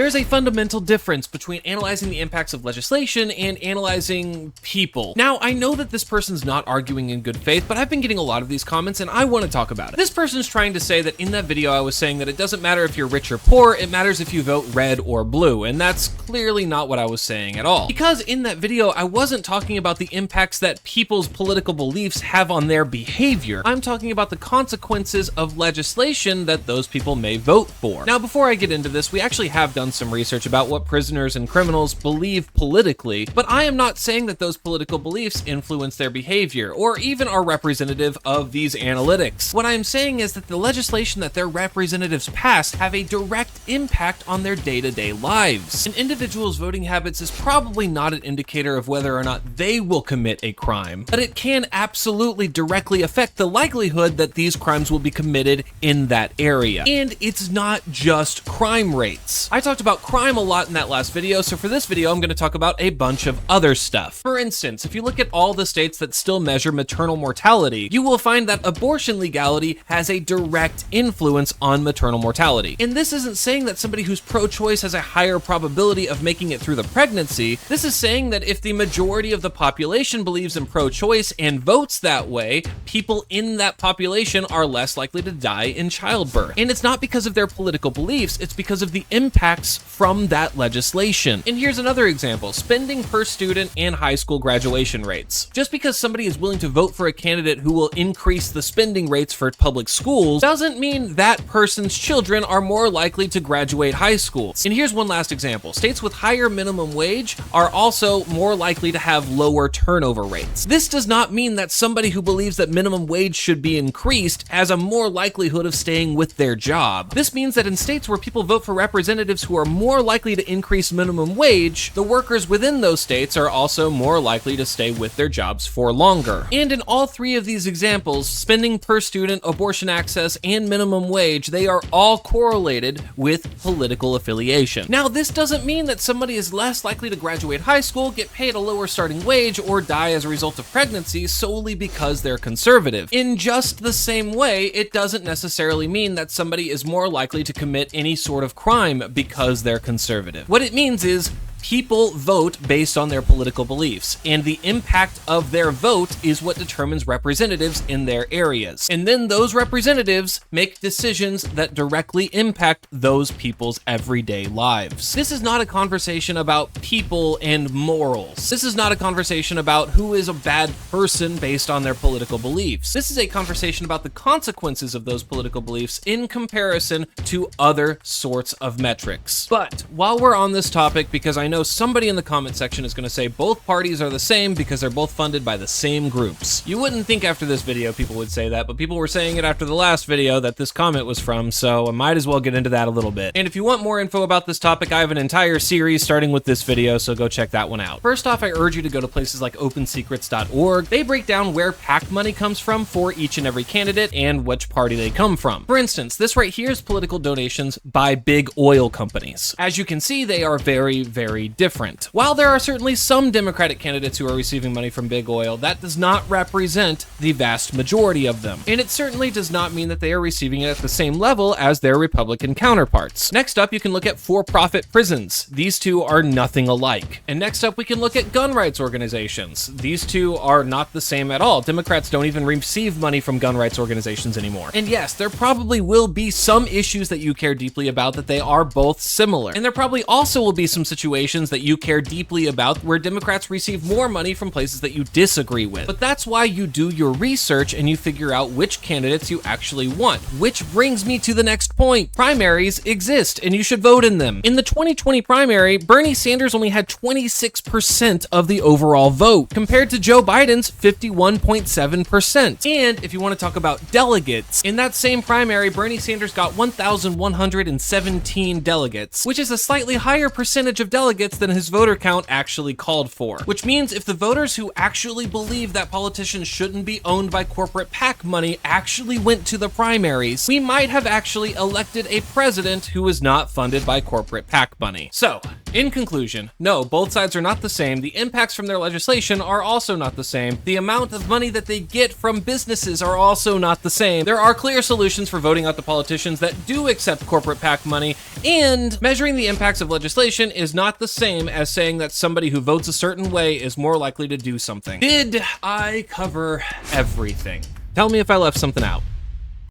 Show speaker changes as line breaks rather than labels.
There's a fundamental difference between analyzing the impacts of legislation and analyzing people. Now, I know that this person's not arguing in good faith, but I've been getting a lot of these comments and I want to talk about it. This person's trying to say that in that video I was saying that it doesn't matter if you're rich or poor, it matters if you vote red or blue, and that's clearly not what I was saying at all. Because in that video I wasn't talking about the impacts that people's political beliefs have on their behavior. I'm talking about the consequences of legislation that those people may vote for. Now, before I get into this, we actually have done some research about what prisoners and criminals believe politically, but I am not saying that those political beliefs influence their behavior or even are representative of these analytics. What I'm saying is that the legislation that their representatives pass have a direct impact on their day-to-day lives. An individual's voting habits is probably not an indicator of whether or not they will commit a crime, but it can absolutely directly affect the likelihood that these crimes will be committed in that area. And it's not just crime rates. I talked about crime a lot in that last video, so for this video I'm going to talk about a bunch of other stuff. For instance, if you look at all the states that still measure maternal mortality, you will find that abortion legality has a direct influence on maternal mortality. And this isn't saying that somebody who's pro-choice has a higher probability of making it through the pregnancy. This is saying that if the majority of the population believes in pro-choice and votes that way, people in that population are less likely to die in childbirth. And it's not because of their political beliefs, it's because of the impacts from that legislation. And here's another example: spending per student and high school graduation rates. Just because somebody is willing to vote for a candidate who will increase the spending rates for public schools doesn't mean that person's children are more likely to graduate high school. And here's one last example: states with higher minimum wage are also more likely to have lower turnover rates. This does not mean that somebody who believes that minimum wage should be increased has a more likelihood of staying with their job. This means that in states where people vote for representatives who are more likely to increase minimum wage, the workers within those states are also more likely to stay with their jobs for longer. And in all three of these examples, spending per student, abortion access, and minimum wage, they are all correlated with political affiliation. Now, this doesn't mean that somebody is less likely to graduate high school, get paid a lower starting wage, or die as a result of pregnancy solely because they're conservative. In just the same way, it doesn't necessarily mean that somebody is more likely to commit any sort of crime because they're conservative. What it means is people vote based on their political beliefs, and the impact of their vote is what determines representatives in their areas. And then those representatives make decisions that directly impact those people's everyday lives. This is not a conversation about people and morals. This is not a conversation about who is a bad person based on their political beliefs. This is a conversation about the consequences of those political beliefs in comparison to other sorts of metrics. But while we're on this topic, because I know somebody in the comment section is going to say both parties are the same because they're both funded by the same groups. You wouldn't think after this video people would say that, but people were saying it after the last video that this comment was from, so I might as well get into that a little bit. And if you want more info about this topic, I have an entire series starting with this video, so go check that one out. First off, I urge you to go to places like opensecrets.org. They break down where PAC money comes from for each and every candidate and which party they come from. For instance, this right here is political donations by big oil companies. As you can see, they are very, very different. While there are certainly some Democratic candidates who are receiving money from big oil, that does not represent the vast majority of them. And it certainly does not mean that they are receiving it at the same level as their Republican counterparts. Next up, you can look at for-profit prisons. These two are nothing alike. And next up, we can look at gun rights organizations. These two are not the same at all. Democrats don't even receive money from gun rights organizations anymore. And yes, there probably will be some issues that you care deeply about that they are both similar. And there probably also will be some situations that you care deeply about where Democrats receive more money from places that you disagree with. But that's why you do your research and you figure out which candidates you actually want. Which brings me to the next point. Primaries exist and you should vote in them. In the 2020 primary, Bernie Sanders only had 26% of the overall vote compared to Joe Biden's 51.7%. And if you want to talk about delegates, in that same primary, Bernie Sanders got 1,117 delegates, which is a slightly higher percentage of delegates than his voter count actually called for. Which means if the voters who actually believe that politicians shouldn't be owned by corporate PAC money actually went to the primaries, we might have actually elected a president who is not funded by corporate PAC money. So, In conclusion, no, both sides are not the same. The impacts from their legislation are also not the same. The amount of money that they get from businesses are also not the same. There are clear solutions for voting out the politicians that do accept corporate PAC money, and measuring the impacts of legislation is not the same as saying that somebody who votes a certain way is more likely to do something. Did I cover everything? Tell me if I left something out.